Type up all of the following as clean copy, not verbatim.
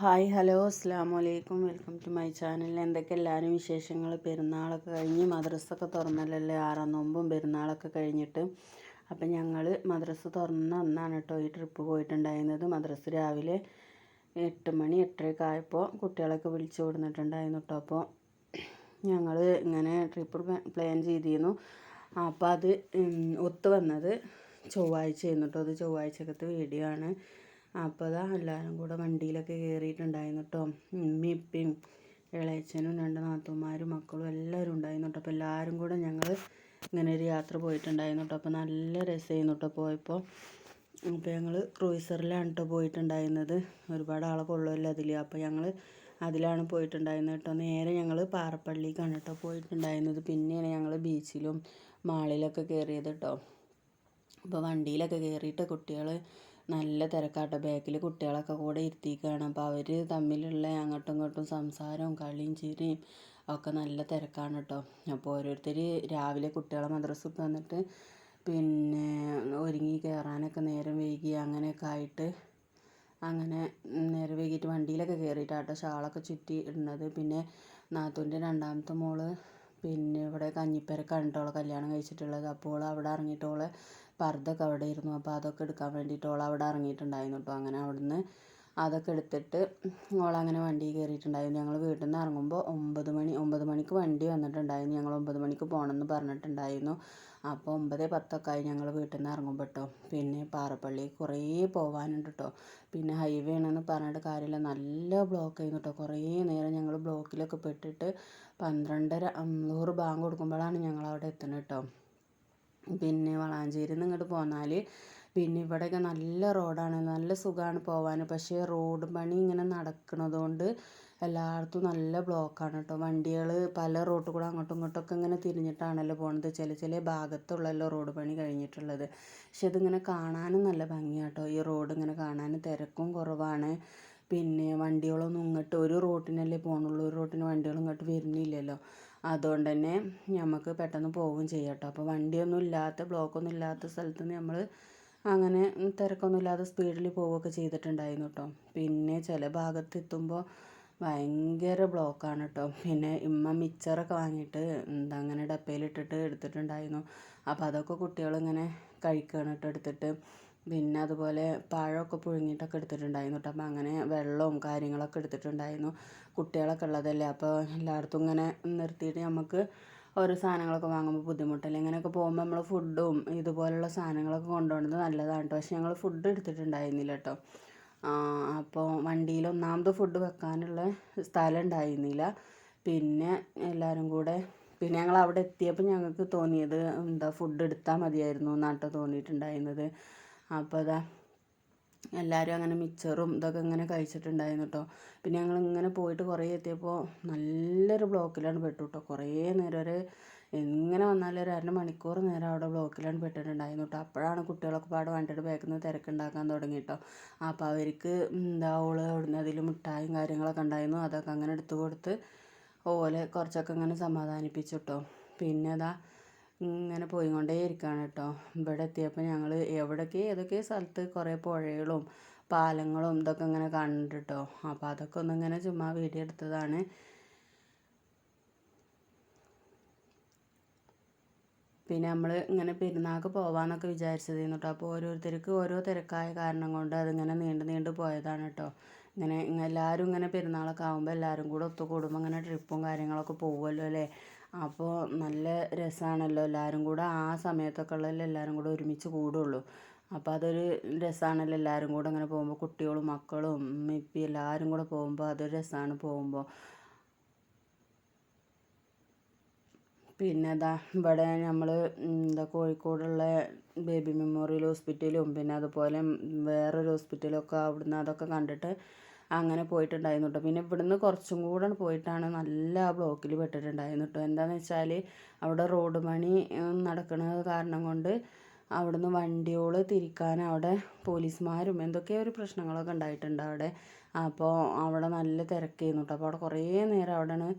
Hi hello അസ്സാം വലൈക്കും welcome to my channel. എന്തൊക്കെ എല്ലാവരും വിശേഷങ്ങൾ? പെരുന്നാളൊക്കെ കഴിഞ്ഞ് മദ്രസൊക്കെ തുറന്നല്ലേ, ആറാം നോമ്പും പെരുന്നാളൊക്കെ കഴിഞ്ഞിട്ട്. അപ്പം ഞങ്ങൾ മദ്രസ തുറന്ന അന്നാണ് കേട്ടോ ഈ ട്രിപ്പ് പോയിട്ടുണ്ടായിരുന്നത്. മദ്രസ രാവിലെ 8 മണി 8:30 ആയപ്പോൾ കുട്ടികളൊക്കെ വിളിച്ചു കൊടുത്തിട്ടുണ്ടായിരുന്നു കേട്ടോ. അപ്പോൾ ഞങ്ങൾ ഇങ്ങനെ ട്രിപ്പ് പ്ലാൻ ചെയ്തിരുന്നു. അപ്പോൾ അത് ഒത്തു വന്നത് ചൊവ്വാഴ്ചയായിരുന്നു കേട്ടോ. അത് ചൊവ്വാഴ്ചക്കത്തെ വീഡിയോ ആണ്. അപ്പോൾ അതാ എല്ലാവരും കൂടെ വണ്ടിയിലൊക്കെ കയറിയിട്ടുണ്ടായിരുന്നു കേട്ടോ. ഉമ്മയും ഇപ്പയും ഇളയച്ചനും 2 നാത്തൂന്മാരും മക്കളും എല്ലാവരും ഉണ്ടായിരുന്നു കേട്ടോ. അപ്പോൾ എല്ലാവരും കൂടെ ഞങ്ങൾ ഇങ്ങനെ ഒരു യാത്ര പോയിട്ടുണ്ടായിരുന്നു കേട്ടോ. അപ്പോൾ നല്ല രസമായിരുന്നു കേട്ടോ പോയപ്പോൾ. അപ്പോൾ ഞങ്ങൾ ക്രൂയിസറിലാണ് കേട്ടോ പോയിട്ടുണ്ടായിരുന്നത്. ഒരുപാട് ആളെ കൊള്ളുമല്ലോ അതിൽ. അപ്പോൾ ഞങ്ങൾ അതിലാണ് പോയിട്ടുണ്ടായിരുന്നത് കേട്ടോ. നേരെ ഞങ്ങൾ പാറപ്പള്ളിക്കാണ് കേട്ടോ പോയിട്ടുണ്ടായിരുന്നത്. പിന്നെയാണ് ഞങ്ങൾ ബീച്ചിലും മാളിലൊക്കെ കയറിയത് കേട്ടോ. അപ്പോൾ വണ്ടിയിലൊക്കെ കയറിയിട്ട് കുട്ടികൾ നല്ല തിരക്കാട്ടോ. ബാക്കിൽ കുട്ടികളൊക്കെ കൂടെ ഇരുത്തിയിരിക്കുകയാണ്. അപ്പോൾ അവർ തമ്മിലുള്ള അങ്ങോട്ടും ഇങ്ങോട്ടും സംസാരവും കളിയും ചിരിയും ഒക്കെ നല്ല തിരക്കാണ് കേട്ടോ. അപ്പോൾ ഓരോരുത്തർ രാവിലെ കുട്ടികളെ മദ്രസ വന്നിട്ട് പിന്നെ ഒരുങ്ങി കയറാനൊക്കെ നേരം വൈകി അങ്ങനെയൊക്കെ ആയിട്ട് അങ്ങനെ നേരം വൈകിട്ട് വണ്ടിയിലൊക്കെ കയറിയിട്ടാട്ടോ ഷാളൊക്കെ ചുറ്റി ഇടുന്നത്. പിന്നെ നാത്തൂൻ്റെ 2ാമത്തെ മോള് പിന്നെ ഇവിടെ കഞ്ഞിപ്പരക്കാണ് കേട്ടോ കല്യാണം കഴിച്ചിട്ടുള്ളത്. അപ്പോൾ അവിടെ ഇറങ്ങിയിട്ട് പർദ്ദൊക്കെ അവിടെ ഇരുന്നു. അപ്പോൾ അതൊക്കെ എടുക്കാൻ വേണ്ടിയിട്ട് അവിടെ ഇറങ്ങിയിട്ടുണ്ടായിരുന്നു കേട്ടോ. അങ്ങനെ അവിടുന്ന് അതൊക്കെ എടുത്തിട്ട് അങ്ങനെ വണ്ടി കയറിയിട്ടുണ്ടായിരുന്നു. ഞങ്ങൾ വീട്ടിൽ നിന്ന് ഇറങ്ങുമ്പോൾ 9 മണിക്ക് വണ്ടി വന്നിട്ടുണ്ടായിരുന്നു. ഞങ്ങൾ 9 മണിക്ക് പോകണമെന്ന് പറഞ്ഞിട്ടുണ്ടായിരുന്നു. അപ്പോൾ 9:10 ആയി ഞങ്ങൾ വീട്ടിൽ നിന്ന് ഇറങ്ങുമ്പോൾ കേട്ടോ. പിന്നെ പാറപ്പള്ളി കുറേ പോകാനുണ്ട് കേട്ടോ. പിന്നെ ഹൈവേ ആണെന്ന് പറഞ്ഞിട്ട് കാര്യമില്ല, നല്ല ബ്ലോക്ക് ആയിരുന്നു കേട്ടോ. കുറേ നേരം ഞങ്ങൾ ബ്ലോക്കിലൊക്കെ പെട്ടിട്ട് 12:50 ബാങ്ക് കൊടുക്കുമ്പോഴാണ് ഞങ്ങൾ അവിടെ എത്തുന്നത് കേട്ടോ. പിന്നെ വളാഞ്ചേരിയിൽ നിന്ന് ഇങ്ങോട്ട് പോന്നാൽ പിന്നെ ഇവിടെയൊക്കെ നല്ല റോഡാണ്, നല്ല സുഖമാണ് പോകാൻ. പക്ഷേ റോഡ് പണി ഇങ്ങനെ നടക്കുന്നതുകൊണ്ട് എല്ലായിടത്തും നല്ല ബ്ലോക്കാണ് കേട്ടോ. വണ്ടികൾ പല റോട്ടിൽ കൂടെ അങ്ങോട്ടും ഇങ്ങോട്ടൊക്കെ ഇങ്ങനെ തിരിഞ്ഞിട്ടാണല്ലോ പോകുന്നത്. ചില ഭാഗത്തുള്ളല്ലോ റോഡ് പണി കഴിഞ്ഞിട്ടുള്ളത്. പക്ഷെ ഇതിങ്ങനെ കാണാനും നല്ല ഭംഗിയാണ് കേട്ടോ. ഈ റോഡ് ഇങ്ങനെ കാണാൻ തിരക്കും കുറവാണ്. പിന്നെ വണ്ടികളൊന്നും ഇങ്ങോട്ട് ഒരു റോട്ടിനല്ലേ പോകണുള്ളൂ, ഒരു റോട്ടിന് വണ്ടികൾ ഇങ്ങോട്ട് വരുന്നില്ലല്ലോ. അതുകൊണ്ട് തന്നെ നമുക്ക് പെട്ടെന്ന് പോവുകയും ചെയ്യാം കേട്ടോ. അപ്പോൾ വണ്ടിയൊന്നും ഇല്ലാത്ത ബ്ലോക്കൊന്നും ഇല്ലാത്ത സ്ഥലത്ത് നിന്ന് നമ്മൾ അങ്ങനെ തിരക്കൊന്നും ഇല്ലാതെ സ്പീഡിൽ പോവുകയൊക്കെ ചെയ്തിട്ടുണ്ടായിരുന്നു കേട്ടോ. പിന്നെ ചില ഭാഗത്ത് എത്തുമ്പോൾ ഭയങ്കര ബ്ലോക്കാണ് കേട്ടോ. പിന്നെ മിച്ചറൊക്കെ വാങ്ങിയിട്ട് അങ്ങനെ ഡപ്പയിലിട്ടിട്ട് എടുത്തിട്ടുണ്ടായിരുന്നു. അപ്പോൾ അതൊക്കെ കുട്ടികളിങ്ങനെ കഴിക്കുകയാണ് കേട്ടോ എടുത്തിട്ട്. പിന്നെ അതുപോലെ പഴമൊക്കെ പുഴുങ്ങിയിട്ടൊക്കെ എടുത്തിട്ടുണ്ടായിരുന്നു കേട്ടോ. അപ്പോൾ അങ്ങനെ വെള്ളവും കാര്യങ്ങളൊക്കെ എടുത്തിട്ടുണ്ടായിരുന്നു. കുട്ടികളൊക്കെ ഉള്ളതല്ലേ, അപ്പോൾ എല്ലായിടത്തും ഇങ്ങനെ നിർത്തിയിട്ട് നമുക്ക് ഓരോ സാധനങ്ങളൊക്കെ വാങ്ങുമ്പോൾ ബുദ്ധിമുട്ടല്ലേ. ഇങ്ങനെയൊക്കെ പോകുമ്പോൾ നമ്മൾ ഫുഡും ഇതുപോലുള്ള സാധനങ്ങളൊക്കെ കൊണ്ടുപോകുന്നത് നല്ലതാണ് കേട്ടോ. പക്ഷെ ഞങ്ങൾ ഫുഡ് എടുത്തിട്ടുണ്ടായിരുന്നില്ല കേട്ടോ. അപ്പോൾ വണ്ടിയിൽ ഒന്നാമത് ഫുഡ് വെക്കാനുള്ള സ്ഥലം ഉണ്ടായിരുന്നില്ല. പിന്നെ എല്ലാവരും കൂടെ പിന്നെ ഞങ്ങൾ അവിടെ എത്തിയപ്പോൾ ഞങ്ങൾക്ക് തോന്നിയത് ഫുഡ് എടുത്താൽ മതിയായിരുന്നു എന്നാട്ടോ തോന്നിയിട്ടുണ്ടായിരുന്നത്. അപ്പോൾ അതാ എല്ലാവരും അങ്ങനെ മിച്ചറും ഇതൊക്കെ ഇങ്ങനെ കഴിച്ചിട്ടുണ്ടായിരുന്നു കേട്ടോ. പിന്നെ ഞങ്ങൾ ഇങ്ങനെ പോയിട്ട് കുറേ എത്തിയപ്പോൾ നല്ലൊരു ബ്ലോക്കിലാണ് പെട്ടു കേട്ടോ. കുറേ നേരം എങ്ങനെ വന്നാലും ഒരു 1/2 മണിക്കൂർ നേരം അവിടെ ബ്ലോക്കിലാണ് പെട്ടിട്ടുണ്ടായിരുന്നു കേട്ടോ. അപ്പോഴാണ് കുട്ടികളൊക്കെ പാടെ വണ്ടിയുടെ ബാക്കിൽ നിന്ന് തിരക്കുണ്ടാക്കാൻ തുടങ്ങി കേട്ടോ. അപ്പോൾ അവർക്ക് അവിടുന്ന് അതിൽ മിഠായും കാര്യങ്ങളൊക്കെ ഉണ്ടായിരുന്നു. അതൊക്കെ അങ്ങനെ എടുത്തു കൊടുത്ത് കുറച്ചൊക്കെ ഇങ്ങനെ സമാധാനിപ്പിച്ചു കേട്ടോ. പിന്നെ ഇങ്ങനെ പോയിക്കൊണ്ടേ ഇരിക്കുകയാണ് കേട്ടോ. ഇവിടെ എത്തിയപ്പോൾ ഞങ്ങൾ ഏതൊക്കെ സ്ഥലത്ത് കുറേ പുഴകളും പാലങ്ങളും ഇതൊക്കെ ഇങ്ങനെ കണ്ടിട്ട് കേട്ടോ. അപ്പോൾ അതൊക്കെ ഒന്നിങ്ങനെ ചുമ്മാ വീഡിയോ എടുത്തതാണ്. പിന്നെ നമ്മൾ ഇങ്ങനെ പെരുന്നാൾക്ക് പോകാമെന്നൊക്കെ വിചാരിച്ചതായിരുന്നു കേട്ടോ. അപ്പോൾ ഓരോരുത്തർക്ക് ഓരോ തിരക്കായ കാരണം കൊണ്ട് അതിങ്ങനെ നീണ്ടു പോയതാണ് കേട്ടോ. ഇങ്ങനെ എല്ലാവരും ഇങ്ങനെ പെരുന്നാളൊക്കെ ആകുമ്പോൾ എല്ലാവരും കൂടെ ഒത്തുകൂടുമ്പോൾ ഇങ്ങനെ ട്രിപ്പും കാര്യങ്ങളൊക്കെ പോകുമല്ലോ അല്ലേ. അപ്പോൾ നല്ല രസമാണല്ലോ എല്ലാവരും കൂടെ ആ സമയത്തൊക്കെ ഉള്ളതിൽ എല്ലാവരും കൂടെ ഒരുമിച്ച് കൂടുള്ളൂ. അപ്പോൾ അതൊരു രസമാണല്ലോ എല്ലാവരും കൂടെ അങ്ങനെ പോകുമ്പോൾ, കുട്ടികളും മക്കളും ഇപ്പം എല്ലാവരും കൂടെ പോകുമ്പോൾ അതൊരു രസമാണ് പോകുമ്പോൾ. പിന്നെ ഇവിടെ നമ്മൾ കോഴിക്കോടുള്ള ബേബി മെമ്മോറിയൽ ഹോസ്പിറ്റലും പിന്നെ അതുപോലെ വേറൊരു ഹോസ്പിറ്റലൊക്കെ അവിടുന്ന് അതൊക്കെ കണ്ടിട്ട് അങ്ങനെ പോയിട്ടുണ്ടായിരുന്നു കേട്ടോ. പിന്നെ ഇവിടുന്ന് കുറച്ചും കൂടെ പോയിട്ടാണ് നല്ല ബ്ലോക്കിൽ പെട്ടിട്ടുണ്ടായിരുന്നു കേട്ടോ. എന്താണെന്ന് വെച്ചാൽ അവിടെ റോഡ് പണി നടക്കുന്നത് കാരണം കൊണ്ട് അവിടുന്ന് വണ്ടികൾ തിരിക്കാൻ അവിടെ പോലീസുമാരും എന്തൊക്കെയോ ഒരു പ്രശ്നങ്ങളൊക്കെ ഉണ്ടായിട്ടുണ്ട് അവിടെ. അപ്പോൾ അവിടെ നല്ല തിരക്കായിരുന്നു കേട്ടോ. അപ്പോൾ അവിടെ കുറേ നേരം അവിടെയാണ്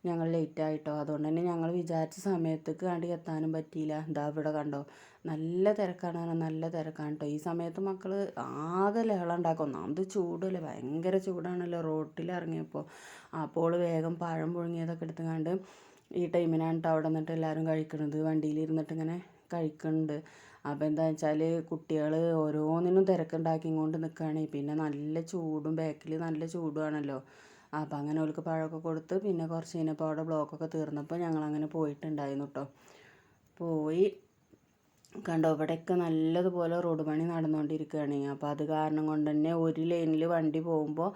ഞങ്ങൾ ലേറ്റായിട്ടോ. അതുകൊണ്ട് തന്നെ ഞങ്ങൾ വിചാരിച്ച സമയത്തേക്ക് കണ്ട് എത്താനും പറ്റിയില്ല. ഇതാ ഇവിടെ കണ്ടോ, നല്ല തിരക്കാണ്, നല്ല തിരക്കാണ് കേട്ടോ. ഈ സമയത്ത് മക്കൾ ആകെ ലഹളം ഉണ്ടാക്കും. ഒന്നാമത് ചൂടല്ലേ, ഭയങ്കര ചൂടാണല്ലോ റോട്ടിൽ ഇറങ്ങിയപ്പോൾ. അപ്പോൾ വേഗം പഴം പുഴുങ്ങിയതൊക്കെ എടുത്തുകൊണ്ട് ഈ ടൈമിനാണ് കേട്ടോ അവിടെ നിന്നിട്ട് എല്ലാവരും കഴിക്കണത്. വണ്ടിയിലിരുന്നിട്ട് ഇങ്ങനെ കഴിക്കുന്നുണ്ട്. അപ്പോൾ എന്താ വെച്ചാൽ കുട്ടികൾ ഓരോന്നിനും തിരക്കുണ്ടാക്കിക്കൊണ്ട് നിൽക്കുകയാണ്. പിന്നെ നല്ല ചൂടും, ബാക്കിൽ നല്ല ചൂടുമാണല്ലോ. അപ്പം അങ്ങനെ ഓൾക്ക് പഴമൊക്കെ കൊടുത്ത് പിന്നെ കുറച്ച് കഴിഞ്ഞപ്പോൾ അവിടെ ബ്ലോക്കൊക്കെ തീർന്നപ്പോൾ ഞങ്ങളങ്ങനെ പോയിട്ടുണ്ടായിരുന്നു കേട്ടോ. പോയി കണ്ടോ, ഇവിടെയൊക്കെ നല്ലതുപോലെ റോഡ് പണി നടന്നുകൊണ്ടിരിക്കുകയാണ്. അപ്പോൾ അത് കാരണം കൊണ്ട് തന്നെ ഒരു ലൈനിൽ വണ്ടി പോകുമ്പോൾ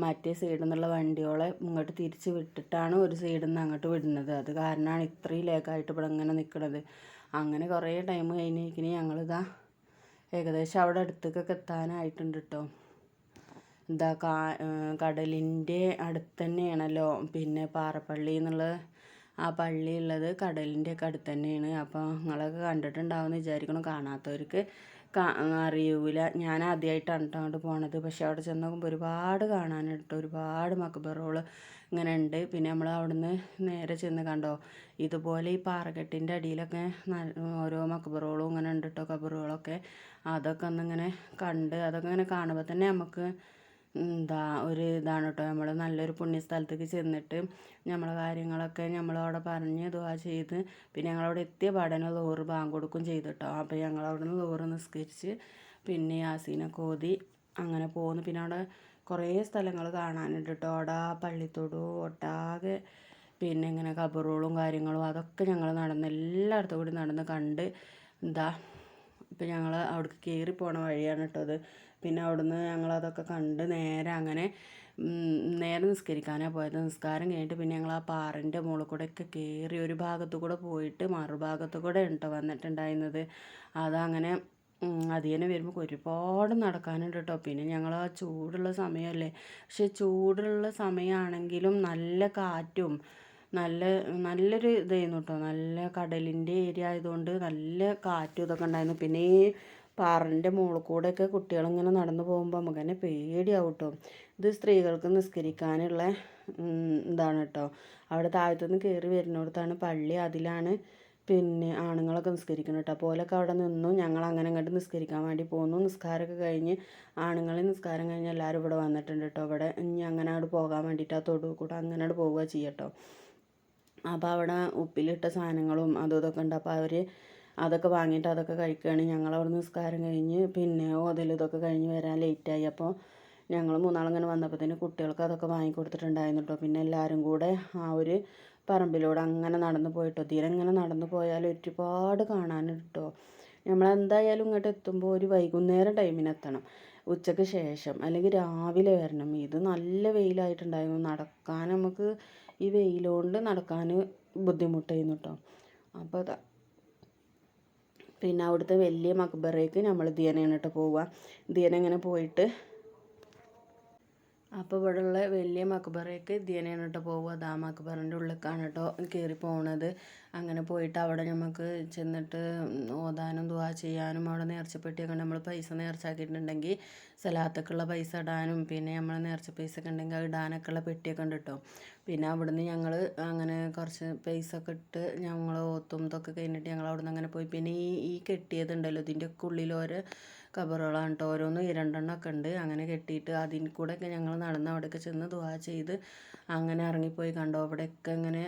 മറ്റേ സൈഡിൽ നിന്നുള്ള വണ്ടികളെ ഇങ്ങോട്ട് തിരിച്ച് വിട്ടിട്ടാണ് ഒരു സൈഡിൽ നിന്ന് അങ്ങോട്ട് വിടുന്നത്. അത് കാരണമാണ് ഇത്രയും ലേക്കായിട്ട് ഇവിടെ ഇങ്ങനെ നിൽക്കുന്നത്. അങ്ങനെ കുറേ ടൈം കഴിഞ്ഞിരിക്കണേ ഞങ്ങളിതാ ഏകദേശം അവിടെ അടുത്തേക്കൊക്കെ എത്താനായിട്ടുണ്ട് കേട്ടോ. എന്താ കടലിൻ്റെ അടുത്ത് തന്നെയാണല്ലോ പിന്നെ പാറപ്പള്ളി എന്നുള്ള ആ പള്ളി ഉള്ളത്, കടലിൻ്റെ ഒക്കെ അടുത്ത് തന്നെയാണ്. അപ്പോൾ നിങ്ങളൊക്കെ കണ്ടിട്ടുണ്ടാവുമെന്ന് വിചാരിക്കണം. കാണാത്തവർക്ക് അറിയൂല. ഞാൻ ആദ്യമായിട്ടാണ് കേട്ടോ അങ്ങോട്ട് പോണത്. പക്ഷെ അവിടെ ചെന്ന് നോക്കുമ്പോൾ ഒരുപാട് കാണാനുണ്ട്, ഒരുപാട് മക്ബറുകൾ ഇങ്ങനെ ഉണ്ട്. പിന്നെ നമ്മൾ അവിടുന്ന് നേരെ ചെന്ന് കണ്ടോ, ഇതുപോലെ ഈ പാറക്കെട്ടിൻ്റെ അടിയിലൊക്കെ ഓരോ മക്ബറുകളും ഇങ്ങനെ ഉണ്ട് കേട്ടോ, ഖബറുകളൊക്കെ. അതൊക്കെ ഒന്നിങ്ങനെ കണ്ട് അതൊക്കെ ഇങ്ങനെ കാണുമ്പോൾ തന്നെ നമുക്ക് എന്താ ഒരു ഇതാണ് കേട്ടോ. നമ്മൾ നല്ലൊരു പുണ്യസ്ഥലത്തേക്ക് ചെന്നിട്ട് നമ്മളെ കാര്യങ്ങളൊക്കെ നമ്മളവിടെ പറഞ്ഞ് ദുആ ചെയ്ത് പിന്നെ ഞങ്ങളവിടെ എത്തിയ പാടനെ ലോറ് ബാങ്ക് കൊടുക്കും ചെയ്തു കേട്ടോ. അപ്പോൾ ഞങ്ങളവിടെ നിന്ന് ലോറ് നിസ്കരിച്ച് പിന്നെ യാസീനൊക്കെ ഓതി അങ്ങനെ പോന്നു. പിന്നെ അവിടെ കുറേ സ്ഥലങ്ങൾ കാണാനുണ്ട് കേട്ടോ. അവിടെ പള്ളിത്തോടും ഒട്ടാകെ പിന്നെ ഇങ്ങനെ ഖബറുകളും കാര്യങ്ങളും അതൊക്കെ ഞങ്ങൾ നടന്ന് എല്ലായിടത്തും കൂടി നടന്ന് കണ്ട് എന്താ ഇപ്പം ഞങ്ങൾ അവിടേക്ക് കയറി പോണ വഴിയാണ് കേട്ടോ അത്. പിന്നെ അവിടുന്ന് ഞങ്ങളതൊക്കെ കണ്ട് നേരെ നിസ്കരിക്കാനാണ് പോയത്. നിസ്കാരം കഴിഞ്ഞിട്ട് പിന്നെ ഞങ്ങൾ ആ പാറൻ്റെ മുകളിൽ കൂടെയൊക്കെ കയറി ഒരു ഭാഗത്തു കൂടെ പോയിട്ട് മറുഭാഗത്തു കൂടെ ഉണ്ടോ വന്നിട്ടുണ്ടായിരുന്നത്. അതങ്ങനെ അതിനെ വരുമ്പോൾ ഒരുപാട് നടക്കാനുണ്ട് കേട്ടോ. പിന്നെ ഞങ്ങൾ ആ ചൂടുള്ള സമയമല്ലേ, പക്ഷെ ചൂടുള്ള സമയമാണെങ്കിലും നല്ല കാറ്റും നല്ലൊരു ഇതായിരുന്നു കേട്ടോ. നല്ല കടലിൻ്റെ ഏരിയ ആയതുകൊണ്ട് നല്ല കാറ്റും ഇതൊക്കെ ഉണ്ടായിരുന്നു. പിന്നെ ഈ പാറൻ്റെ മുകളിൽ കൂടെയൊക്കെ കുട്ടികളിങ്ങനെ നടന്നു പോകുമ്പോൾ നമുക്ക് തന്നെ പേടിയാവും കേട്ടോ. ഇത് സ്ത്രീകൾക്ക് നിസ്കരിക്കാനുള്ള ഇതാണ് കേട്ടോ. അവിടെ താഴത്തുനിന്ന് കയറി വരുന്നിടത്താണ് പള്ളി, അതിലാണ് പിന്നെ ആണുങ്ങളൊക്കെ നിസ്കരിക്കണം കേട്ടോ. അപ്പോലൊക്കെ അവിടെ നിന്നു. ഞങ്ങൾ അങ്ങനെ അങ്ങോട്ട് നിസ്കരിക്കാൻ വേണ്ടി പോന്നു. നിസ്കാരമൊക്കെ കഴിഞ്ഞ് ആണുങ്ങളെ നിസ്കാരം കഴിഞ്ഞ് എല്ലാവരും ഇവിടെ വന്നിട്ടുണ്ട് കേട്ടോ. ഇവിടെ ഇനി അങ്ങനെ അവിടെ പോകാൻ വേണ്ടിയിട്ട് ആ തൊടു കൂടെ അങ്ങനെ അവിടെ പോവുക ചെയ്യട്ടോ. അപ്പോൾ അവിടെ ഉപ്പിലിട്ട സാധനങ്ങളും അതും ഇതൊക്കെ ഉണ്ട്. അപ്പോൾ അവർ അതൊക്കെ വാങ്ങിയിട്ട് അതൊക്കെ കഴിക്കുകയാണ്. ഞങ്ങളവിടെ നിസ്കാരം കഴിഞ്ഞ് പിന്നെ ഓതലും ഇതൊക്കെ കഴിഞ്ഞ് വരാൻ ലേറ്റായി. അപ്പോൾ ഞങ്ങൾ മൂന്നാളിങ്ങനെ വന്നപ്പോഴത്തേന് കുട്ടികൾക്ക് അതൊക്കെ വാങ്ങിക്കൊടുത്തിട്ടുണ്ടായിരുന്നു കേട്ടോ. പിന്നെ എല്ലാവരും കൂടെ ആ ഒരു പറമ്പിലൂടെ അങ്ങനെ നടന്നു പോയിട്ടോ. ഇങ്ങനെ നടന്നു പോയാൽ ഒരുപാട് കാണാനുണ്ട് കേട്ടോ. നമ്മളെന്തായാലും ഇങ്ങോട്ട് എത്തുമ്പോൾ ഒരു വൈകുന്നേരം ടൈമിന് എത്തണം, ഉച്ചയ്ക്ക് ശേഷം അല്ലെങ്കിൽ രാവിലെ വരണം. ഇത് നല്ല വെയിലായിട്ടുണ്ടായിരുന്നു. നടക്കാൻ നമുക്ക് ഈ വെയിലുകൊണ്ട് നടക്കാൻ ബുദ്ധിമുട്ടായിരുന്നു കേട്ടോ. അപ്പോൾ പിന്നെ അവിടുത്തെ വലിയ മക്ബറേക്ക് നമ്മൾ ദിയനെയാണ് കേട്ടോ പോവുക. ദിയന ഇങ്ങനെ പോയിട്ട് അപ്പോൾ ഇവിടെയുള്ള വലിയ മക്ബറയ്ക്ക് ദിയനെയാണ് കേട്ടോ പോവുക. അത് ആ മക്ബറിൻ്റെ ഉള്ളിലേക്കാണ് കേട്ടോ കയറി പോകണത്. അങ്ങനെ പോയിട്ട് അവിടെ നമുക്ക് ചെന്നിട്ട് ഓതാനും ദുആ ചെയ്യാനും അവിടെ നേർച്ചപ്പെട്ടിയൊക്കെ നമ്മൾ പൈസ നേർച്ചാക്കിയിട്ടുണ്ടെങ്കിൽ സലാത്തൊക്കെയുള്ള പൈസ ഇടാനും പിന്നെ നമ്മൾ നേർച്ച പൈസ ഒക്കെ ഉണ്ടെങ്കിൽ അത് ഇടാനൊക്കെ ഉള്ള പെട്ടിയൊക്കെ ഉണ്ട് കേട്ടോ. പിന്നെ അവിടുന്ന് ഞങ്ങൾ അങ്ങനെ കുറച്ച് പൈസ ഒക്കെ ഇട്ട് ഞങ്ങൾ ഓത്തും ഇതൊക്കെ കഴിഞ്ഞിട്ട് ഞങ്ങൾ അവിടുന്ന് അങ്ങനെ പോയി. പിന്നെ ഈ കെട്ടിയതുണ്ടല്ലോ ഇതിൻ്റെയൊക്കെ ഉള്ളിൽ ഓരോ ഖബറുകളാണ് കേട്ടോ. ഓരോന്നും 2 എണ്ണമൊക്കെ ഉണ്ട്. അങ്ങനെ കെട്ടിയിട്ട് അതിൽ കൂടെയൊക്കെ ഞങ്ങൾ നടന്ന് അവിടെയൊക്കെ ചെന്ന് ദുആ ചെയ്ത് അങ്ങനെ ഇറങ്ങിപ്പോയി. കണ്ടോ അവിടെയൊക്കെ ഇങ്ങനെ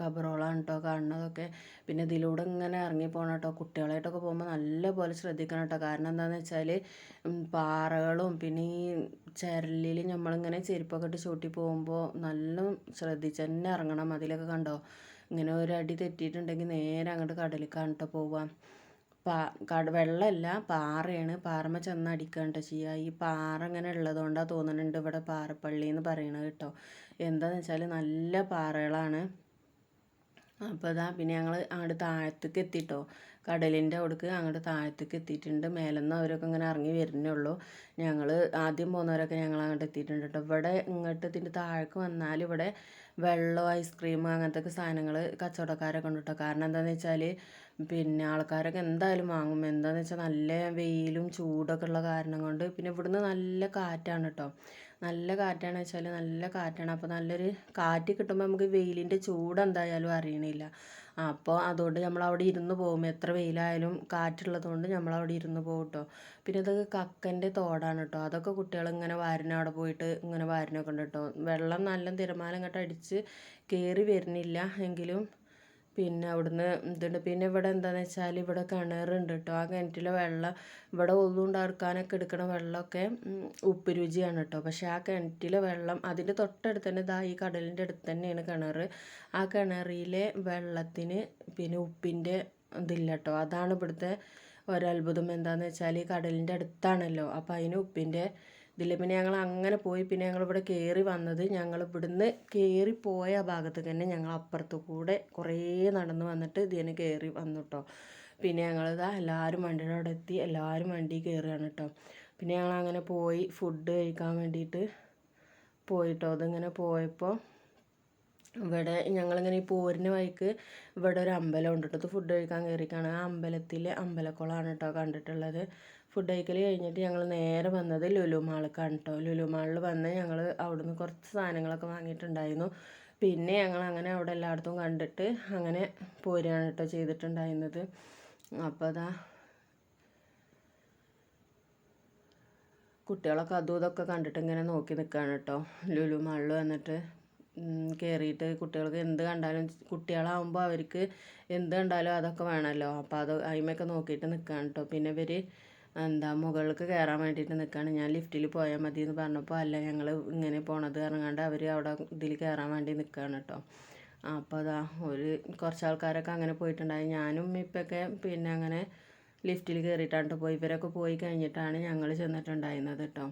ഖബറുകളാണ് കേട്ടോ കാണുന്നതൊക്കെ. പിന്നെ ഇതിലൂടെ ഇങ്ങനെ ഇറങ്ങി പോകണം കേട്ടോ. കുട്ടികളായിട്ടൊക്കെ പോകുമ്പോൾ നല്ലപോലെ ശ്രദ്ധിക്കണം കേട്ടോ. കാരണം എന്താണെന്ന് വെച്ചാൽ പാറകളും പിന്നെ ഈ ചരലിൽ നമ്മളിങ്ങനെ ചെരുപ്പൊക്കെ ഇട്ട് ചവിട്ടി പോകുമ്പോൾ നല്ല ശ്രദ്ധിച്ച് തന്നെ ഇറങ്ങണം. അതിലൊക്കെ കണ്ടോ ഇങ്ങനെ ഒരു അടി തെറ്റിയിട്ടുണ്ടെങ്കിൽ നേരെ അങ്ങോട്ട് കടലിലേക്കാണ് കേട്ടോ പോവുക. വെള്ളമല്ല, പാറയാണ്. പാറമ്മ ചെന്ന് അടിക്കുകയാണ് കേട്ടോ ചെയ്യുക. ഈ പാറ ഇങ്ങനെ ഉള്ളതുകൊണ്ടാണ് തോന്നുന്നുണ്ട് ഇവിടെ പാറപ്പള്ളി എന്ന് പറയണത് കേട്ടോ. എന്താണെന്ന് വെച്ചാൽ നല്ല പാറകളാണ്. അപ്പോൾ പിന്നെ ഞങ്ങൾ അങ്ങോട്ട് താഴത്തേക്ക് എത്തിട്ടോ. കടലിൻ്റെ അവിടേക്ക് അങ്ങോട്ട് താഴത്തേക്ക് എത്തിയിട്ടുണ്ട്. മേലെന്ന് അവരൊക്കെ ഇങ്ങനെ ഇറങ്ങി വരുന്നുള്ളൂ. ഞങ്ങൾ ആദ്യം പോകുന്നവരൊക്കെ ഞങ്ങൾ അങ്ങോട്ട് എത്തിയിട്ടുണ്ട് കേട്ടോ. ഇവിടെ ഇങ്ങോട്ട് ഇതിൻ്റെ താഴേക്ക് വന്നാൽ ഇവിടെ വെള്ളം, ഐസ്ക്രീം അങ്ങനത്തെ സാധനങ്ങൾ കച്ചവടക്കാരൊക്കെ ഉണ്ട് കേട്ടോ. കാരണം എന്താണെന്ന് വെച്ചാൽ പിന്നെ ആൾക്കാരൊക്കെ എന്തായാലും വാങ്ങും. എന്താണെന്ന് വെച്ചാൽ നല്ല വെയിലും ചൂടൊക്കെ ഉള്ള കാരണം കൊണ്ട്. പിന്നെ ഇവിടുന്ന് നല്ല കാറ്റാണ് കേട്ടോ. നല്ല കാറ്റാണ് വെച്ചാൽ നല്ല കാറ്റാണ്. അപ്പോൾ നല്ലൊരു കാറ്റ് കിട്ടുമ്പോൾ നമുക്ക് വെയിലിൻ്റെ ചൂട് എന്തായാലും അറിയണില്ല. അപ്പോൾ അതുകൊണ്ട് നമ്മളവിടെ ഇരുന്ന് പോകും. എത്ര വെയിലായാലും കാറ്റുള്ളത് കൊണ്ട് നമ്മളവിടെ ഇരുന്ന് പോകും കേട്ടോ. പിന്നെ ഇത് കക്കൻ്റെ തോടാണ് കേട്ടോ. അതൊക്കെ കുട്ടികൾ ഇങ്ങനെ വാരിന് അവിടെ പോയിട്ട് ഇങ്ങനെ വാരിനൊക്കെ ഉണ്ട് കേട്ടോ. വെള്ളം നല്ല തിരമാല ഇങ്ങോട്ട് അടിച്ച് കയറി വരുന്നില്ല എങ്കിലും പിന്നെ അവിടുന്ന് ഇതുണ്ട്. പിന്നെ ഇവിടെ എന്താണെന്ന് വെച്ചാൽ ഇവിടെ കിണറുണ്ട് കേട്ടോ. ആ കിണറ്റിലെ വെള്ളം ഇവിടെ ഒന്നുണ്ടാക്കാനൊക്കെ എടുക്കണ വെള്ളമൊക്കെ ഉപ്പ് രുചിയാണ് കേട്ടോ. പക്ഷേ ആ കിണറ്റിലെ വെള്ളം അതിൻ്റെ തൊട്ടടുത്ത് തന്നെ ഇതാ ഈ കടലിൻ്റെ അടുത്ത് തന്നെയാണ് കിണർ. ആ കിണറിലെ വെള്ളത്തിന് പിന്നെ ഉപ്പിൻ്റെ ഇതില്ല കേട്ടോ. അതാണ് ഇവിടുത്തെ ഒരത്ഭുതം. എന്താണെന്ന് വെച്ചാൽ ഈ കടലിൻ്റെ അടുത്താണല്ലോ, അപ്പോൾ അതിന് ഉപ്പിൻ്റെ ഇതില്ല. പിന്നെ ഞങ്ങൾ അങ്ങനെ പോയി. പിന്നെ ഞങ്ങളിവിടെ കയറി വന്നത് ഞങ്ങൾ ഇവിടുന്ന് കയറി പോയ ഭാഗത്ത് തന്നെ ഞങ്ങൾ അപ്പുറത്ത് കൂടെ കുറേ നടന്ന് വന്നിട്ട് ഇതിന് കയറി വന്നു കേട്ടോ. പിന്നെ ഞങ്ങളിതാ എല്ലാവരും വണ്ടിയുടെ അവിടെ എത്തി, എല്ലാവരും വണ്ടി കയറുകയാണ് കേട്ടോ. പിന്നെ ഞങ്ങൾ അങ്ങനെ പോയി ഫുഡ് കഴിക്കാൻ വേണ്ടിയിട്ട് പോയിട്ടോ. അതിങ്ങനെ പോയപ്പോൾ ഇവിടെ ഞങ്ങളിങ്ങനെ ഈ പോരിന് വഴിക്ക് ഇവിടെ ഒരു അമ്പലം ഉണ്ട് കേട്ടോ. ഫുഡ് കഴിക്കാൻ കയറിക്കാണ്. ആ അമ്പലത്തിലെ അമ്പലക്കുളമാണ് കേട്ടോ കണ്ടിട്ടുള്ളത്. ഫുഡ് കഴിക്കൽ കഴിഞ്ഞിട്ട് ഞങ്ങൾ നേരെ വന്നത് ലുലു മാളിലേക്കാണ് കേട്ടോ. ലുലു മാളിൽ വന്ന് ഞങ്ങൾ അവിടുന്ന് കുറച്ച് സാധനങ്ങളൊക്കെ വാങ്ങിയിട്ടുണ്ടായിരുന്നു. പിന്നെ ഞങ്ങൾ അങ്ങനെ അവിടെ എല്ലായിടത്തും കണ്ടിട്ട് അങ്ങനെ പോരുകയാണ് കേട്ടോ ചെയ്തിട്ടുണ്ടായിരുന്നത്. അപ്പോൾ അതാ കുട്ടികളൊക്കെ അതും ഇതൊക്കെ കണ്ടിട്ട് ഇങ്ങനെ നോക്കി നിൽക്കുകയാണ് കേട്ടോ. ലുലു മാളിൽ വന്നിട്ട് കയറിയിട്ട് കുട്ടികൾക്ക് എന്ത് കണ്ടാലും, കുട്ടികളാകുമ്പോൾ അവർക്ക് എന്ത് കണ്ടാലും അതൊക്കെ വേണമല്ലോ. അപ്പോൾ അത് അതിമൊക്കെ നോക്കിയിട്ട് നിൽക്കുകയാണ് കേട്ടോ. പിന്നെ ഇവർ മുകളിലേക്ക് കയറാൻ വേണ്ടിയിട്ട് നിൽക്കുകയാണ്. ഞാൻ ലിഫ്റ്റിൽ പോയാൽ മതി എന്ന് പറഞ്ഞപ്പോൾ അല്ല, ഞങ്ങൾ ഇങ്ങനെ പോണത് ഇറങ്ങാണ്ട് അവർ അവിടെ ഇതിൽ കയറാൻ വേണ്ടി നിൽക്കുകയാണ് കേട്ടോ. അപ്പോൾ അതാ കുറച്ച് ആൾക്കാരൊക്കെ അങ്ങനെ പോയിട്ടുണ്ടായി. ഞാനും ഇപ്പൊക്കെ പിന്നെ അങ്ങനെ ലിഫ്റ്റിൽ കയറിയിട്ടാണ് പോയി. ഇവരൊക്കെ പോയി കഴിഞ്ഞിട്ടാണ് ഞങ്ങൾ ചെന്നിട്ടുണ്ടായിരുന്നത് കേട്ടോ.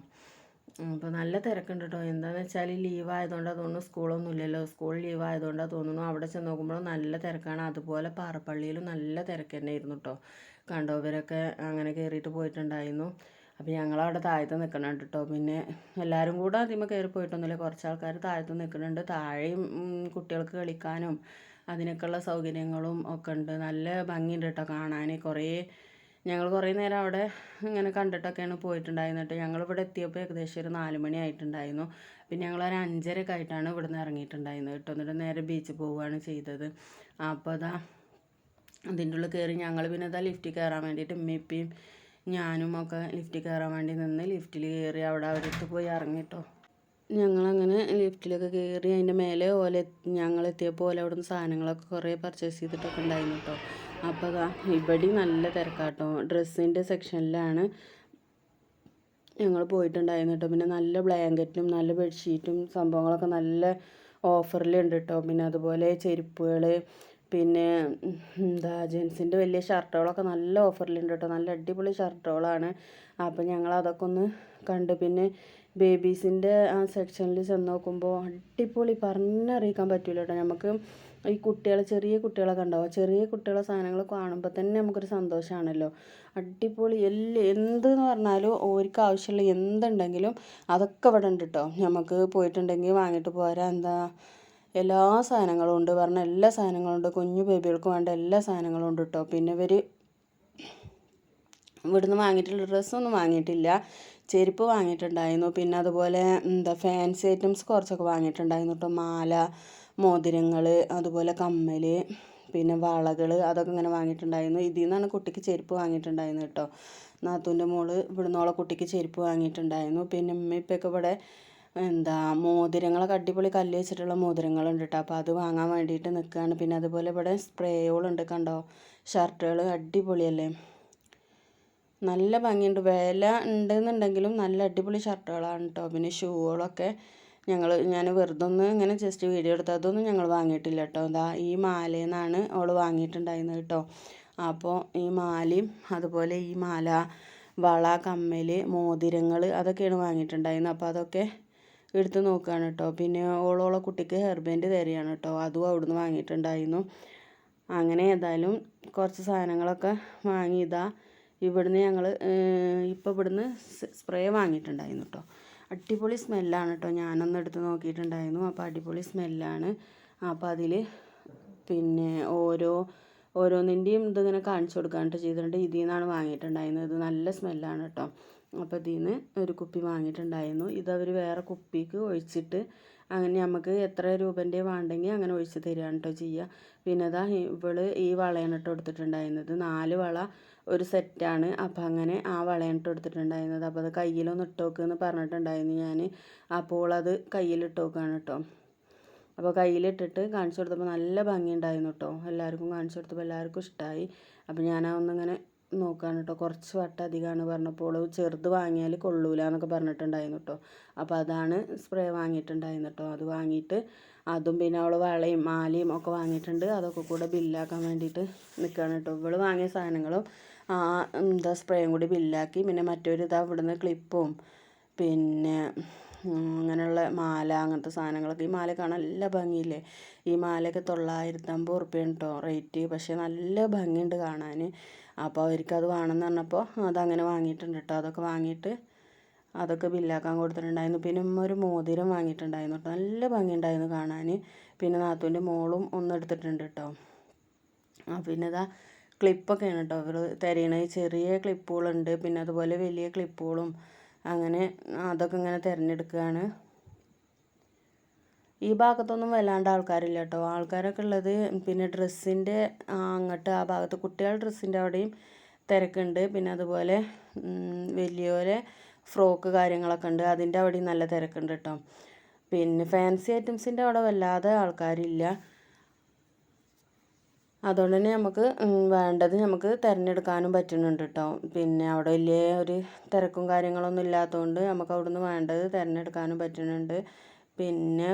അപ്പോൾ നല്ല തിരക്കുണ്ട് കേട്ടോ. എന്താണെന്ന് വെച്ചാൽ ലീവ് ആയതുകൊണ്ട് തോന്നുന്നു, സ്കൂളൊന്നും ഇല്ലല്ലോ. സ്കൂൾ ലീവ് ആയതുകൊണ്ടാണ് തോന്നുന്നു. അവിടെ ചെന്ന് നോക്കുമ്പോൾ നല്ല തിരക്കാണ്. അതുപോലെ പാറപ്പള്ളിയിലും നല്ല തിരക്ക് തന്നെ ആയിരുന്നു കേട്ടോ. കണ്ടവരൊക്കെ അങ്ങനെ കയറിയിട്ട് പോയിട്ടുണ്ടായിരുന്നു. അപ്പോൾ ഞങ്ങളവിടെ താഴത്ത് നിൽക്കുന്നുണ്ട് കേട്ടോ. പിന്നെ എല്ലാവരും കൂടെ ആദ്യമേ കയറി പോയിട്ടൊന്നുമില്ല. കുറച്ച് ആൾക്കാർ താഴത്ത് നിൽക്കുന്നുണ്ട്. താഴെയും കുട്ടികൾക്ക് കളിക്കാനും അതിനൊക്കെയുള്ള സൗകര്യങ്ങളും ഒക്കെ ഉണ്ട്. നല്ല ഭംഗിയുണ്ട് കേട്ടോ കാണാൻ. ഞങ്ങൾ കുറേ നേരം അവിടെ ഇങ്ങനെ കണ്ടിട്ടൊക്കെയാണ് പോയിട്ടുണ്ടായിരുന്നത്. ഞങ്ങളിവിടെ എത്തിയപ്പോൾ ഏകദേശം ഒരു 4 മണി ആയിട്ടുണ്ടായിരുന്നു. പിന്നെ ഞങ്ങളൊരു 5:30 ആയിട്ടാണ് ഇവിടുന്ന് ഇറങ്ങിയിട്ടുണ്ടായിരുന്നത് കേട്ടോ. എന്നിട്ട് നേരെ ബീച്ചിൽ പോവുകയാണ് ചെയ്തത്. അപ്പോൾ അതാ അതിൻ്റെ ഉള്ളിൽ കയറി ഞങ്ങൾ പിന്നെ അതാ ലിഫ്റ്റിൽ കയറാൻ വേണ്ടിയിട്ട് ഉമ്മയും ഞാനും ഒക്കെ ലിഫ്റ്റിൽ കയറാൻ വേണ്ടി നിന്ന് ലിഫ്റ്റിൽ കയറി അവിടെ അവരടുത്ത് പോയി ഇറങ്ങിട്ടോ. ഞങ്ങളങ്ങനെ ലിഫ്റ്റിലൊക്കെ കയറി അതിൻ്റെ മേലെ ഞങ്ങളെത്തിയപ്പോൾ അവിടെ നിന്ന് സാധനങ്ങളൊക്കെ കുറേ പർച്ചേസ് ചെയ്തിട്ടൊക്കെ ഉണ്ടായിരുന്നു കേട്ടോ. അപ്പോൾ അതാ ഇവിടെ നല്ല തിരക്കാട്ടോ. ഡ്രസ്സിൻ്റെ സെക്ഷനിലാണ് ഞങ്ങൾ പോയിട്ടുണ്ടായിരുന്നു കേട്ടോ. പിന്നെ നല്ല ബ്ലാങ്കറ്റും നല്ല ബെഡ്ഷീറ്റും സംഭവങ്ങളൊക്കെ നല്ല ഓഫറിലുണ്ട് കേട്ടോ. പിന്നെ അതുപോലെ ചെരുപ്പുകൾ, പിന്നെ ജെൻസിൻ്റെ വലിയ ഷർട്ടുകളൊക്കെ നല്ല ഓഫറിലുണ്ട് കേട്ടോ. നല്ല അടിപൊളി ഷർട്ടുകളാണ്. അപ്പോൾ ഞങ്ങൾ അതൊക്കെ ഒന്ന് കണ്ട് പിന്നെ ബേബീസിൻ്റെ ആ സെക്ഷനിൽ ചെന്ന് നോക്കുമ്പോൾ അടിപൊളി പറഞ്ഞറിയിക്കാൻ പറ്റില്ല കേട്ടോ. നമുക്ക് ഈ ചെറിയ കുട്ടികളൊക്കെ ഉണ്ടാവും. ചെറിയ കുട്ടികളെ സാധനങ്ങൾ കാണുമ്പോൾ തന്നെ നമുക്കൊരു സന്തോഷമാണല്ലോ. അടിപൊളി എന്തെന്ന് പറഞ്ഞാലും ഓർക്ക് ആവശ്യമുള്ള എന്തുണ്ടെങ്കിലും അതൊക്കെ ഇവിടെ ഉണ്ട് കേട്ടോ. നമുക്ക് പോയിട്ടുണ്ടെങ്കിൽ വാങ്ങിയിട്ട് പോരാ. എല്ലാ സാധനങ്ങളും ഉണ്ട് പറഞ്ഞാൽ എല്ലാ സാധനങ്ങളും ഉണ്ട്. കുഞ്ഞു ബേബികൾക്ക് വേണ്ട എല്ലാ സാധനങ്ങളും ഉണ്ട് കേട്ടോ. പിന്നെ ഇവിടുന്ന് വാങ്ങിയിട്ടുള്ള ഡ്രസ്സൊന്നും വാങ്ങിയിട്ടില്ല. ചെരുപ്പ് വാങ്ങിയിട്ടുണ്ടായിരുന്നു. പിന്നെ അതുപോലെ ഫാൻസി ഐറ്റംസ് കുറച്ചൊക്കെ വാങ്ങിയിട്ടുണ്ടായിരുന്നു കേട്ടോ. മാല, മോതിരങ്ങൾ, അതുപോലെ കമ്മൽ, പിന്നെ വളകൾ, അതൊക്കെ ഇങ്ങനെ വാങ്ങിയിട്ടുണ്ടായിരുന്നു. ഇതിൽ നിന്നാണ് കുട്ടിക്ക് ചെരുപ്പ് വാങ്ങിയിട്ടുണ്ടായിരുന്നു കേട്ടോ. നാത്തൂൻ്റെ മോള് ഇവിടുന്നോളെ കുട്ടിക്ക് ചെരുപ്പ് വാങ്ങിയിട്ടുണ്ടായിരുന്നു. പിന്നെ ഉമ്മയിപ്പൊക്കെ ഇവിടെ മോതിരങ്ങളൊക്കെ അടിപൊളി കല്ല് വെച്ചിട്ടുള്ള മോതിരങ്ങളുണ്ട് കേട്ടോ. അപ്പോൾ അത് വാങ്ങാൻ വേണ്ടിയിട്ട് നിൽക്കുകയാണ്. പിന്നെ അതുപോലെ ഇവിടെ സ്പ്രേകളുണ്ട് കണ്ടോ. ഷർട്ടുകൾ അടിപൊളിയല്ലേ, നല്ല ഭംഗിയുണ്ട്. വില ഉണ്ടെന്നുണ്ടെങ്കിലും നല്ല അടിപൊളി ഷർട്ടുകളാണ് കേട്ടോ. പിന്നെ ഷൂകളൊക്കെ ഞാൻ വെറുതെ ഒന്ന് ഇങ്ങനെ ജസ്റ്റ് വീഡിയോ എടുത്ത് അതൊന്നും ഞങ്ങൾ വാങ്ങിയിട്ടില്ല കേട്ടോ. ഈ മാലയിൽ നിന്നാണ് അവൾ വാങ്ങിയിട്ടുണ്ടായിരുന്നത് കേട്ടോ. അപ്പോൾ ഈ മാലയും അതുപോലെ ഈ മാല, വള, കമ്മൽ, മോതിരങ്ങൾ അതൊക്കെയാണ് വാങ്ങിയിട്ടുണ്ടായിരുന്നത്. അപ്പോൾ അതൊക്കെ എടുത്ത് നോക്കുകയാണ് കേട്ടോ. പിന്നെ ഓളോളെ കുട്ടിക്ക് ഹെയർ ബാൻഡ് തരികയാണ് കേട്ടോ. അതും അവിടുന്ന് വാങ്ങിയിട്ടുണ്ടായിരുന്നു. അങ്ങനെ ഏതായാലും കുറച്ച് സാധനങ്ങളൊക്കെ വാങ്ങി. ഇവിടുന്ന് ഞങ്ങൾ ഇപ്പോൾ ഇവിടുന്ന് സ്പ്രേ വാങ്ങിയിട്ടുണ്ടായിരുന്നു കേട്ടോ. അടിപൊളി സ്മെല്ലാണ് കേട്ടോ. ഞാനൊന്ന് എടുത്ത് നോക്കിയിട്ടുണ്ടായിരുന്നു. അപ്പോൾ അടിപൊളി സ്മെല്ലാണ്. അപ്പോൾ അതിൽ പിന്നെ ഓരോന്നിൻ്റെയും ഇതിങ്ങനെ കാണിച്ചു കൊടുക്കാനായിട്ട് ചെയ്തിട്ടുണ്ട്. ഇതിൽ നിന്നാണ് വാങ്ങിയിട്ടുണ്ടായിരുന്നത്. ഇത് നല്ല സ്മെല്ലാണ് കേട്ടോ. അപ്പോൾ ഇതിൽ നിന്ന് ഒരു കുപ്പി വാങ്ങിയിട്ടുണ്ടായിരുന്നു. ഇതവർ വേറെ കുപ്പിക്ക് ഒഴിച്ചിട്ട് അങ്ങനെ നമുക്ക് എത്ര രൂപൻ്റെ വേണ്ടെങ്കിൽ അങ്ങനെ ഒഴിച്ച് തരികയാണ് കേട്ടോ ചെയ്യുക. പിന്നെ ഇതാ ഇവള് ഈ വളയാണ് ഇട്ട് കൊടുത്തിട്ടുണ്ടായിരുന്നത്. 4 വള ഒരു സെറ്റാണ്. അപ്പോൾ അങ്ങനെ ആ വളയാണ് ഇട്ട് കൊടുത്തിട്ടുണ്ടായിരുന്നത്. അപ്പോൾ അത് കയ്യിലൊന്ന് ഇട്ട് നോക്കുമെന്ന് പറഞ്ഞിട്ടുണ്ടായിരുന്നു ഞാൻ. അപ്പോൾ അത് കയ്യിലിട്ട് നോക്കുകയാണ് കേട്ടോ. അപ്പോൾ കയ്യിലിട്ടിട്ട് കാണിച്ചു കൊടുത്തപ്പോൾ നല്ല ഭംഗിയുണ്ടായിരുന്നു കേട്ടോ. എല്ലാവർക്കും കാണിച്ചു കൊടുത്തപ്പോൾ എല്ലാവർക്കും ഇഷ്ടമായി. അപ്പോൾ ഞാനതൊന്നിങ്ങനെ നോക്കുകയാണ് കേട്ടോ. കുറച്ച് വട്ടം അധികമാണ് പറഞ്ഞപ്പോൾ ചെറുത് വാങ്ങിയാൽ കൊള്ളൂല എന്നൊക്കെ പറഞ്ഞിട്ടുണ്ടായിരുന്നു കേട്ടോ. അപ്പോൾ അതാണ് സ്പ്രേ വാങ്ങിയിട്ടുണ്ടായിരുന്നു കേട്ടോ. അത് വാങ്ങിയിട്ട് അതും പിന്നെ അവൾ വളയും മാലയും ഒക്കെ വാങ്ങിയിട്ടുണ്ട്. അതൊക്കെ കൂടെ ബില്ലാക്കാൻ വേണ്ടിയിട്ട് നിൽക്കുകയാണ് കേട്ടോ. ഇവൾ വാങ്ങിയ സാധനങ്ങളും സ്പ്രേയും കൂടി ബില്ലാക്കി. പിന്നെ മറ്റൊരു ഇവിടുന്ന് ക്ലിപ്പും പിന്നെ അങ്ങനെയുള്ള മാല അങ്ങനത്തെ സാധനങ്ങളൊക്കെ. ഈ മാല കാണാൻ നല്ല ഭംഗിയില്ലേ. ഈ മാലയൊക്കെ 950 ഉറുപ്പ്യാണ് കേട്ടോ റേറ്റ്. പക്ഷേ നല്ല ഭംഗിയുണ്ട് കാണാൻ. അപ്പോൾ അവർക്കത് വേണമെന്ന് പറഞ്ഞപ്പോൾ അതങ്ങനെ വാങ്ങിയിട്ടുണ്ട് കേട്ടോ. അതൊക്കെ വാങ്ങിയിട്ട് അതൊക്കെ ബില്ലാക്കാൻ കൊടുത്തിട്ടുണ്ടായിരുന്നു. പിന്നെ ഒരു മോതിരം വാങ്ങിയിട്ടുണ്ടായിരുന്നു കേട്ടോ. നല്ല ഭംഗിയുണ്ടായിരുന്നു കാണാൻ. പിന്നെ നാത്തൂൻ്റെ മോളും ഒന്നെടുത്തിട്ടുണ്ട് കേട്ടോ. പിന്നെ ക്ലിപ്പൊക്കെയാണ് കേട്ടോ അവർ തരീണത്. ചെറിയ ക്ലിപ്പുകളുണ്ട്, പിന്നെ അതുപോലെ വലിയ ക്ലിപ്പുകളും അങ്ങനെ അതൊക്കെ ഇങ്ങനെ തിരഞ്ഞെടുക്കുകയാണ്. ഈ ഭാഗത്തൊന്നും വല്ലാണ്ട് ആൾക്കാരില്ല കേട്ടോ. ആൾക്കാരൊക്കെ ഉള്ളത് പിന്നെ ഡ്രസ്സിൻ്റെ അങ്ങോട്ട് ആ ഭാഗത്ത് കുട്ടികളുടെ ഡ്രസ്സിൻ്റെ അവിടെയും തിരക്കുണ്ട്. പിന്നെ അതുപോലെ വലിയവരെ ഫ്രോക്ക് കാര്യങ്ങളൊക്കെ ഉണ്ട്, അതിൻ്റെ അവിടെയും നല്ല തിരക്കുണ്ട് കേട്ടോ. പിന്നെ ഫാൻസി ഐറ്റംസിൻ്റെ അവിടെ വല്ലാതെ ആൾക്കാരില്ല. അതുകൊണ്ട് തന്നെ നമുക്ക് വേണ്ടത് നമുക്ക് തിരഞ്ഞെടുക്കാനും പറ്റുന്നുണ്ട് കേട്ടോ. പിന്നെ അവിടെ വലിയ ഒരു തിരക്കും കാര്യങ്ങളൊന്നും ഇല്ലാത്തതുകൊണ്ട് നമുക്ക് അവിടുന്ന് വേണ്ടത് തിരഞ്ഞെടുക്കാനും പറ്റുന്നുണ്ട്. പിന്നെ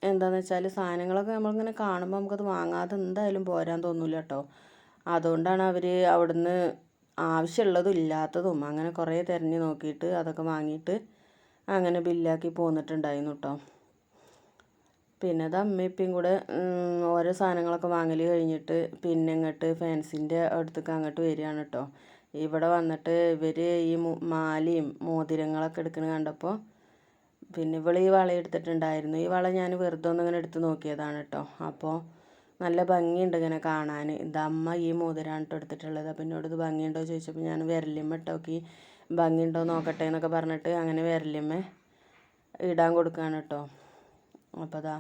എന്താണെന്ന് വെച്ചാൽ സാധനങ്ങളൊക്കെ നമ്മളിങ്ങനെ കാണുമ്പോൾ നമുക്കത് വാങ്ങാതെ എന്തായാലും പോരാൻ തോന്നില്ല കേട്ടോ. അതുകൊണ്ടാണ് അവർ അവിടുന്ന് ആവശ്യമുള്ളതും ഇല്ലാത്തതും അങ്ങനെ കുറേ തിരഞ്ഞ് നോക്കിയിട്ട് അതൊക്കെ വാങ്ങിയിട്ട് അങ്ങനെ ബില്ലാക്കി പോന്നിട്ടുണ്ടായിരുന്നു കേട്ടോ. പിന്നെ അത് അമ്മയും കൂടെ ഓരോ സാധനങ്ങളൊക്കെ വാങ്ങൽ കഴിഞ്ഞിട്ട് പിന്നെ ഇങ്ങോട്ട് ഫാൻസിൻ്റെ അടുത്തേക്ക് അങ്ങോട്ട് വരികയാണ് കേട്ടോ. ഇവിടെ വന്നിട്ട് ഇവർ ഈ മാലയും മോതിരങ്ങളൊക്കെ എടുക്കുന്നത് കണ്ടപ്പോൾ പിന്നെ ഇവൾ ഈ വള എടുത്തിട്ടുണ്ടായിരുന്നു. ഈ വള ഞാൻ വെറുതെ ഒന്നിങ്ങനെ എടുത്ത് നോക്കിയതാണ് കേട്ടോ. അപ്പോൾ നല്ല ഭംഗിയുണ്ട് ഇങ്ങനെ കാണാൻ. അമ്മ ഈ മോതിരമാണ് കേട്ടോ എടുത്തിട്ടുള്ളത്. അപ്പം എന്നോട് ഇത് ഭംഗിയുണ്ടോ ചോദിച്ചപ്പോൾ ഞാൻ വിരലിമ്മ ഇട്ടോക്കി ഭംഗിയുണ്ടോ നോക്കട്ടെ എന്നൊക്കെ പറഞ്ഞിട്ട് അങ്ങനെ വിരലിമ്മ ഇടാൻ കൊടുക്കുകയാണ് കേട്ടോ. അപ്പോൾ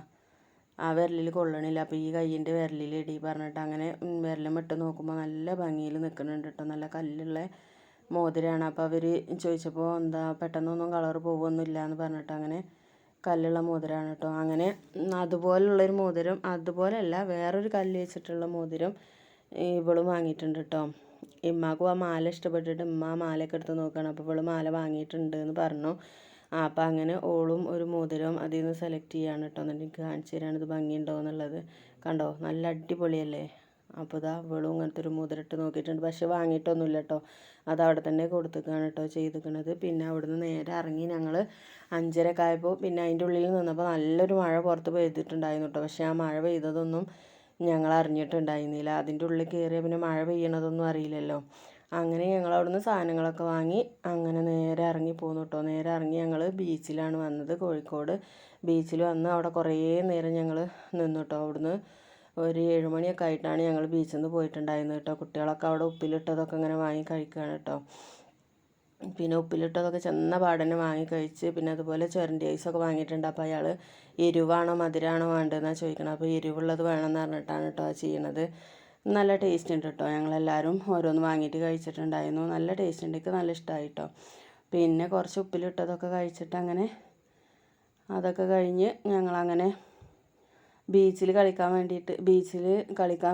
ആ വിരലിൽ കൊള്ളണില്ല. അപ്പോൾ ഈ കയ്യിൻ്റെ വിരലിൽ ഇടി പറഞ്ഞിട്ട് അങ്ങനെ വിരലും ഇട്ട് നോക്കുമ്പോൾ നല്ല ഭംഗിയിൽ നിൽക്കുന്നുണ്ട് കേട്ടോ. നല്ല കല്ലുള്ള മോതിരമാണ്. അപ്പോൾ അവർ ചോദിച്ചപ്പോൾ പെട്ടെന്നൊന്നും കളർ പോകുമൊന്നുമില്ല എന്ന് പറഞ്ഞിട്ട് അങ്ങനെ കല്ലുള്ള മോതിരമാണ് കേട്ടോ. അങ്ങനെ അതുപോലുള്ളൊരു മോതിരം, അതുപോലെയല്ല വേറൊരു കല്ല് വെച്ചിട്ടുള്ള മോതിരം ഇവളും വാങ്ങിയിട്ടുണ്ട് കേട്ടോ. ഇമ്മാക്കും ആ മാല ഇഷ്ടപ്പെട്ടിട്ട് ഇമ്മ ആ മാലയൊക്കെ എടുത്ത് നോക്കുകയാണ്. അപ്പോൾ ഇവള് മാല വാങ്ങിയിട്ടുണ്ട് എന്ന് പറഞ്ഞു. അപ്പോൾ അങ്ങനെ ഓളും ഒരു മോതിരം അതിൽ നിന്ന് സെലക്ട് ചെയ്യാണ് കേട്ടോ. എന്നിട്ട് എനിക്ക് കാണിച്ചു തരാണ് ഇത് ഭംഗിയുണ്ടോ എന്നുള്ളത്. കണ്ടോ നല്ല അടിപൊളിയല്ലേ. അപ്പോൾ ഇവളും ഇങ്ങനത്തെ ഒരു മോതിരം ഇട്ട് നോക്കിയിട്ടുണ്ട്. പക്ഷെ വാങ്ങിയിട്ടൊന്നുമില്ല കേട്ടോ. അത് അവിടെ തന്നെ കൊടുത്തേക്കാണ് കേട്ടോ ചെയ്തിരിക്കുന്നത്. പിന്നെ അവിടുന്ന് നേരെ ഇറങ്ങി ഞങ്ങൾ 5:30 ആയപ്പോൾ പിന്നെ അതിൻ്റെ ഉള്ളിൽ നിന്നപ്പോൾ നല്ലൊരു മഴ പുറത്ത് പെയ്തിട്ടുണ്ടായിരുന്നു കേട്ടോ. പക്ഷേ ആ മഴ പെയ്തതൊന്നും ഞങ്ങൾ അറിഞ്ഞിട്ടുണ്ടായിരുന്നില്ല. അതിൻ്റെ ഉള്ളിൽ കയറിയാൽ പിന്നെ മഴ പെയ്യണതൊന്നും അറിയില്ലല്ലോ. അങ്ങനെ ഞങ്ങൾ അവിടുന്ന് സാധനങ്ങളൊക്കെ വാങ്ങി അങ്ങനെ നേരെ ഇറങ്ങി പോന്നു കേട്ടോ. നേരെ ഇറങ്ങി ഞങ്ങൾ ബീച്ചിലാണ് വന്നത്. കോഴിക്കോട് ബീച്ചിൽ വന്ന് അവിടെ കുറേ നേരം ഞങ്ങൾ നിന്നു കേട്ടോ. അവിടുന്ന് ഒരു 7 മണിയൊക്കെ ആയിട്ടാണ് ഞങ്ങൾ ബീച്ചിൽ നിന്ന് പോയിട്ടുണ്ടായിരുന്നത് കേട്ടോ. കുട്ടികളൊക്കെ അവിടെ ഉപ്പിലിട്ടതൊക്കെ ഇങ്ങനെ വാങ്ങി കഴിക്കുകയാണ് കേട്ടോ. പിന്നെ ഉപ്പിലിട്ടതൊക്കെ ചെന്ന പാടന്നെ വാങ്ങി കഴിച്ച് പിന്നെ അതുപോലെ ചുരണ്ടി ഐസൊക്കെ വാങ്ങിയിട്ടുണ്ട്. അപ്പോൾ അയാൾ എരിവാണോ മധുരമാണോ വേണ്ടതെന്നാണ് ചോദിക്കണം. അപ്പോൾ എരിവുള്ളത് വേണമെന്ന് പറഞ്ഞിട്ടാണ് കേട്ടോ ചെയ്യുന്നത്. നല്ല ടേസ്റ്റ് ഉണ്ട് കേട്ടോ. ഞങ്ങളെല്ലാവരും ഓരോന്ന് വാങ്ങിയിട്ട് കഴിച്ചിട്ടുണ്ടായിരുന്നു. നല്ല ടേസ്റ്റ് ഉണ്ട്, എനിക്ക് നല്ല ഇഷ്ടമായി കേട്ടോ. പിന്നെ കുറച്ച് ഉപ്പിലിട്ടതൊക്കെ കഴിച്ചിട്ട് അങ്ങനെ അതൊക്കെ കഴിഞ്ഞ് ഞങ്ങളങ്ങനെ ബീച്ചിൽ കളിക്കാൻ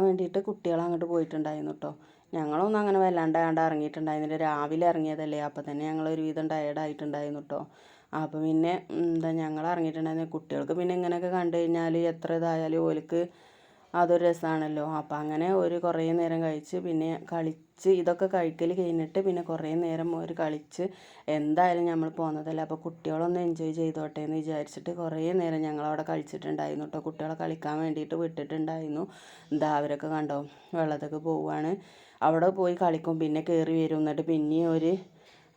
വേണ്ടിയിട്ട് കുട്ടികൾ അങ്ങോട്ട് പോയിട്ടുണ്ടായിരുന്നു കേട്ടോ. ഞങ്ങളൊന്നും അങ്ങനെ വല്ലാണ്ട് ഇറങ്ങിയിട്ടുണ്ടായിരുന്നില്ല. രാവിലെ ഇറങ്ങിയതല്ലേ, അപ്പോൾ തന്നെ ഞങ്ങൾ ഒരുവിധം ടയേർഡായിട്ടുണ്ടായിരുന്നു കേട്ടോ. അപ്പോൾ പിന്നെ ഞങ്ങൾ ഇറങ്ങിയിട്ടുണ്ടായിരുന്നു. കുട്ടികൾക്ക് പിന്നെ ഇങ്ങനെയൊക്കെ കണ്ടു കഴിഞ്ഞാൽ എത്ര ഇതായാലും ഓർക്ക് അതൊരു രസമാണല്ലോ. അപ്പോൾ അങ്ങനെ കുറേ നേരം കഴിച്ച് പിന്നെ കളിച്ച് ഇതൊക്കെ കഴിക്കൽ കഴിഞ്ഞിട്ട് പിന്നെ കുറേ നേരം കളിച്ച് എന്തായാലും നമ്മൾ പോകുന്നതല്ലേ, അപ്പോൾ കുട്ടികളൊന്ന് എൻജോയ് ചെയ്തോട്ടെ എന്ന് വിചാരിച്ചിട്ട് കുറേ നേരം ഞങ്ങളവിടെ കളിച്ചിട്ടുണ്ടായിരുന്നു കേട്ടോ. കുട്ടികളെ കളിക്കാൻ വേണ്ടിയിട്ട് വിട്ടിട്ടുണ്ടായിരുന്നു. അവരൊക്കെ കണ്ടോ വെള്ളത്തൊക്കെ പോവുകയാണ്. അവിടെ പോയി കളിക്കും, പിന്നെ കയറി വരും, എന്നിട്ട് പിന്നെയും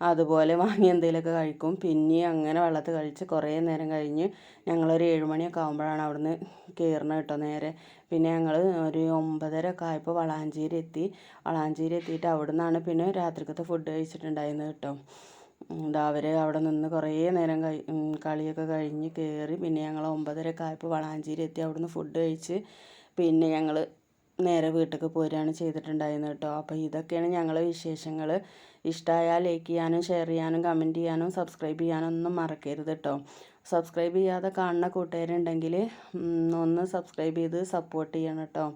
അതുപോലെ വാങ്ങി എന്തെങ്കിലുമൊക്കെ കഴിക്കും. പിന്നെയും അങ്ങനെ വെള്ളത്തിൽ കളിച്ച് കുറേ നേരം കഴിഞ്ഞ് ഞങ്ങളൊരു 7 മണിയൊക്കെ ആകുമ്പോഴാണ് അവിടുന്ന് കയറണം കേട്ടോ നേരെ. പിന്നെ ഞങ്ങൾ ഒരു 9:30 ഒക്കെ ആയപ്പോൾ വളാഞ്ചേരി എത്തിയിട്ട് അവിടെ നിന്നാണ് പിന്നെ രാത്രിക്കത്തെ ഫുഡ് കഴിച്ചിട്ടുണ്ടായിരുന്നത് കേട്ടോ. അവർ അവിടെ നിന്ന് കുറേ നേരം കളിയൊക്കെ കഴിഞ്ഞ് കയറി. പിന്നെ ഞങ്ങൾ 9:30 ആയപ്പോൾ വളാഞ്ചേരി എത്തി. അവിടുന്ന് ഫുഡ് കഴിച്ച് പിന്നെ ഞങ്ങൾ നേരെ വീട്ടിലേക്ക് പോരുകയാണ് ചെയ്തിട്ടുണ്ടായിരുന്നത് കേട്ടോ. അപ്പോൾ ഇതൊക്കെയാണ് ഞങ്ങളെ വിശേഷങ്ങൾ. ഇഷ്ടമായാൽ ലൈക്ക് ചെയ്യാനും ഷെയർ ചെയ്യാനും കമൻറ്റ് ചെയ്യാനും സബ്സ്ക്രൈബ് ചെയ്യാനും ഒന്നും മറക്കരുത് കേട്ടോ. സബ്സ്ക്രൈബ് ചെയ്യാതെ കാണുന്ന കൂട്ടുകാരുണ്ടെങ്കിൽ ഒന്ന് സബ്സ്ക്രൈബ് ചെയ്ത് സപ്പോർട്ട് ചെയ്യണം കേട്ടോ.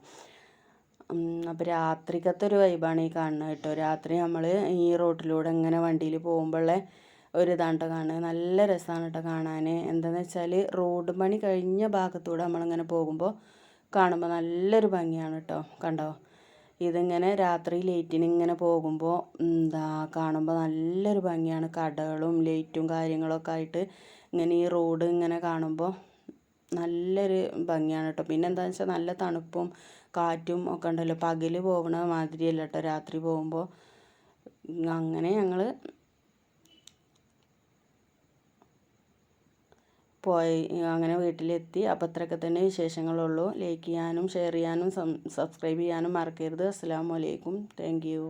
അപ്പോൾ രാത്രിക്കത്തെ ഒരു വൈബാണ് ഈ കാണുന്നത് കേട്ടോ. രാത്രി നമ്മൾ ഈ റോട്ടിലൂടെ ഇങ്ങനെ വണ്ടിയിൽ പോകുമ്പോഴുള്ള ഒരു ഇതാണ് കാണുന്നത്. നല്ല രസമാണ് കേട്ടോ കാണാൻ. എന്താണെന്ന് വെച്ചാൽ റോഡ് പണി കഴിഞ്ഞ ഭാഗത്തൂടെ നമ്മളിങ്ങനെ പോകുമ്പോൾ കാണുമ്പോൾ നല്ലൊരു ഭംഗിയാണ് കേട്ടോ. കണ്ടോ, ഇതിങ്ങനെ രാത്രി ലൈറ്റിന് ഇങ്ങനെ പോകുമ്പോൾ കാണുമ്പോൾ നല്ലൊരു ഭംഗിയാണ്. കടകളും ലൈറ്റും കാര്യങ്ങളൊക്കെ ആയിട്ട് ഇങ്ങനെ ഈ റോഡ് ഇങ്ങനെ കാണുമ്പോൾ നല്ലൊരു ഭംഗിയാണ് കേട്ടോ. പിന്നെ എന്താണെന്ന് വെച്ചാൽ നല്ല തണുപ്പും കാറ്റും ഒക്കെ ഉണ്ടല്ലോ. പകൽ പോകണ മാതിരിയല്ല കേട്ടോ രാത്രി പോകുമ്പോൾ. അങ്ങനെ ഞങ്ങൾ അങ്ങനെ വീട്ടിലെത്തി. അപ്പോൾ അത്രയൊക്കെ തന്നെ വിശേഷങ്ങളുള്ളൂ. ലൈക്ക് ചെയ്യാനും ഷെയർ ചെയ്യാനും സബ്സ്ക്രൈബ് ചെയ്യാനും മറക്കരുത്. അസ്സലാമു അലൈക്കും. Thank you.